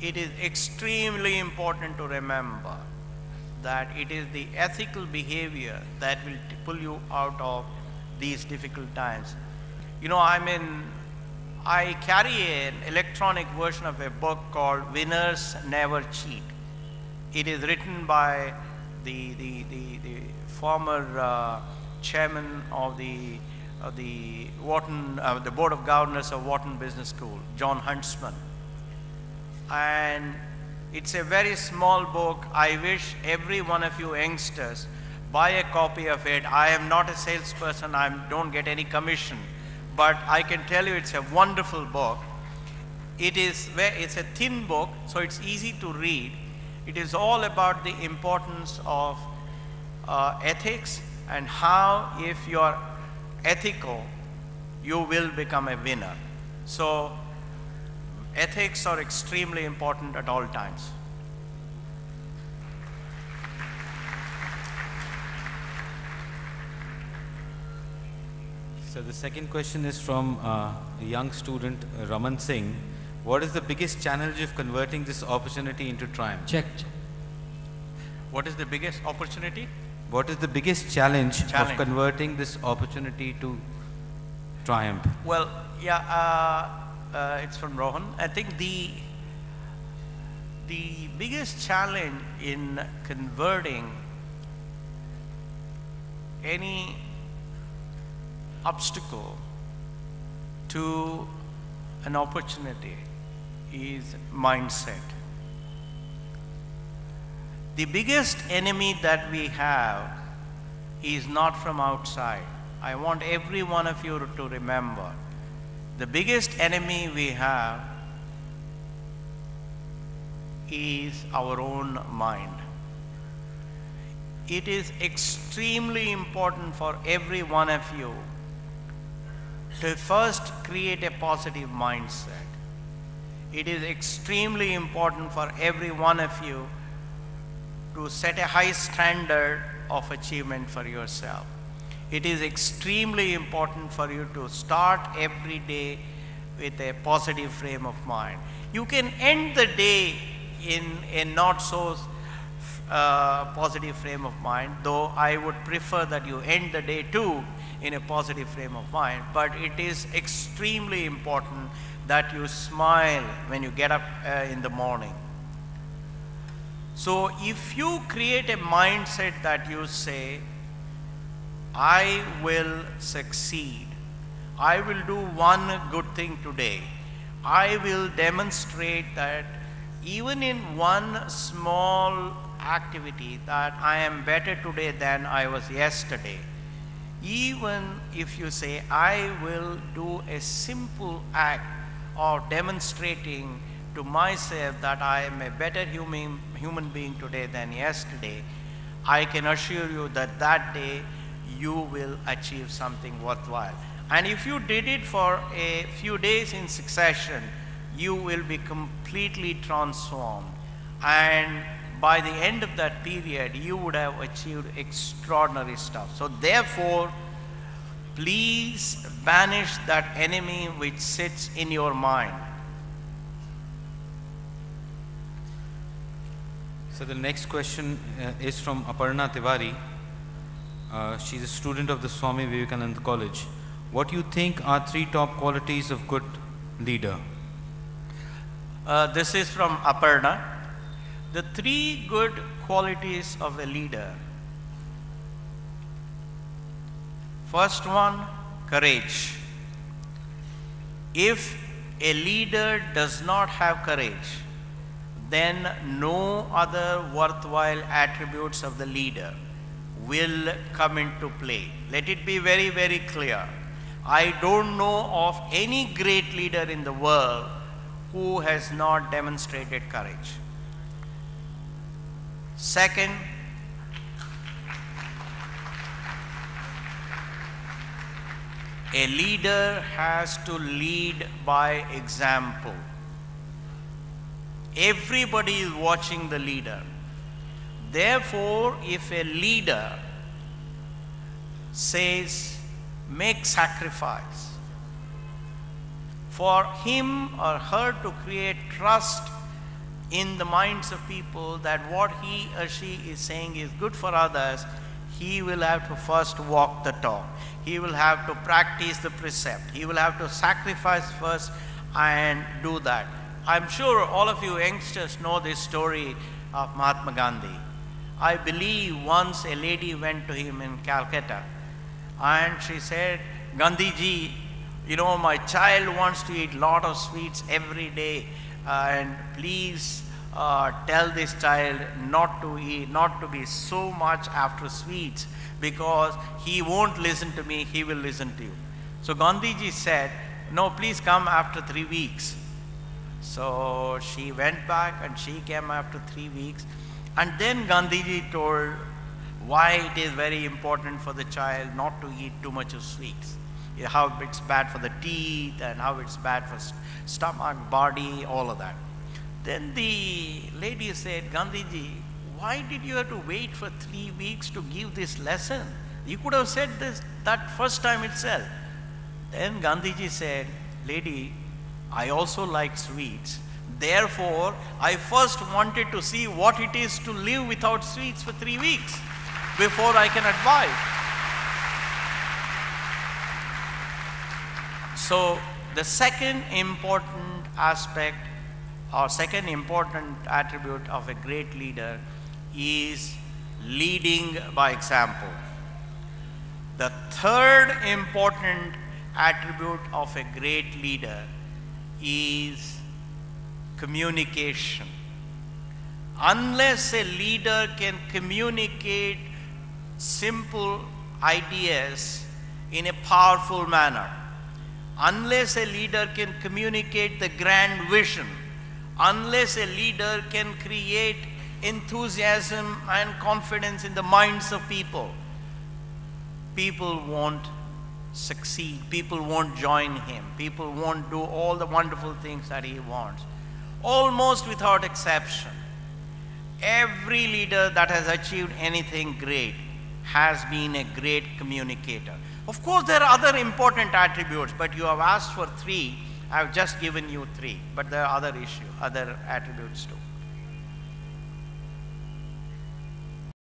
it is extremely important to remember that it is the ethical behavior that will pull you out of these difficult times. You know, I carry an electronic version of a book called Winners Never Cheat. It is written by the former chairman of the Wharton, the Board of Governors of Wharton Business School, John Huntsman. And it's a very small book. I wish every one of you youngsters buy a copy of it. I am not a salesperson. I don't get any commission. But I can tell you it's a wonderful book. It's a thin book, so it's easy to read. It is all about the importance of ethics and how, if you are ethical, you will become a winner. So ethics are extremely important at all times. So the second question is from a young student, Raman Singh. What is the biggest challenge of converting this opportunity into triumph? Check. What is the biggest opportunity? What is the biggest challenge of converting this opportunity to triumph? Well, yeah, it's from Rohan. I think the biggest challenge in converting any obstacle to an opportunity is mindset. The biggest enemy that we have is not from outside. I want every one of you to remember, the biggest enemy we have is our own mind. It is extremely important for every one of you to first create a positive mindset. It is extremely important for every one of you to set a high standard of achievement for yourself. It is extremely important for you to start every day with a positive frame of mind. You can end the day in a not so positive frame of mind, though I would prefer that you end the day too in a positive frame of mind, but it is extremely important that you smile when you get up in the morning. So if you create a mindset that you say, I will succeed, I will do one good thing today, I will demonstrate that even in one small activity that I am better today than I was yesterday. Even if you say, I will do a simple act of demonstrating to myself that I am a better human being today than yesterday, I can assure you that that day you will achieve something worthwhile. And if you did it for a few days in succession, you will be completely transformed. And by the end of that period, you would have achieved extraordinary stuff. So therefore, please banish that enemy which sits in your mind. So the next question is from Aparna Tiwari. She's a student of the Swami Vivekananda College. What do you think are 3 top qualities of good leader? This is from Aparna. The 3 good qualities of a leader. First one, courage. If a leader does not have courage, then no other worthwhile attributes of the leader will come into play. Let it be very, very clear. I don't know of any great leader in the world who has not demonstrated courage. Second, a leader has to lead by example. Everybody is watching the leader. Therefore, if a leader says, make sacrifice, for him or her to create trust in the minds of people that what he or she is saying is good for others, he will have to first walk the talk. He will have to practice the precept. He will have to sacrifice first and do that. I'm sure all of you youngsters know this story of Mahatma Gandhi. I believe once a lady went to him in Calcutta and she said, Gandhiji, you know, my child wants to eat lot of sweets every day, and please tell this child not to eat, not to be so much after sweets, because he won't listen to me, he will listen to you. So Gandhiji said, no, please come after 3 weeks. So she went back and she came after 3 weeks, and then Gandhiji told why it is very important for the child not to eat too much of sweets, how it's bad for the teeth and how it's bad for stomach, body, all of that. Then the lady said, Gandhiji, why did you have to wait for 3 weeks to give this lesson? You could have said this that first time itself. Then Gandhiji said, lady, I also like sweets. Therefore, I first wanted to see what it is to live without sweets for 3 weeks before I can advise. So the second important aspect or second important attribute of a great leader is leading by example. The third important attribute of a great leader is communication. Unless a leader can communicate simple ideas in a powerful manner, unless a leader can communicate the grand vision, unless a leader can create enthusiasm and confidence in the minds of people, people won't succeed, people won't join him, people won't do all the wonderful things that he wants. Almost without exception, every leader that has achieved anything great has been a great communicator. Of course, there are other important attributes, but you have asked for 3. I have just given you 3, but there are other attributes too.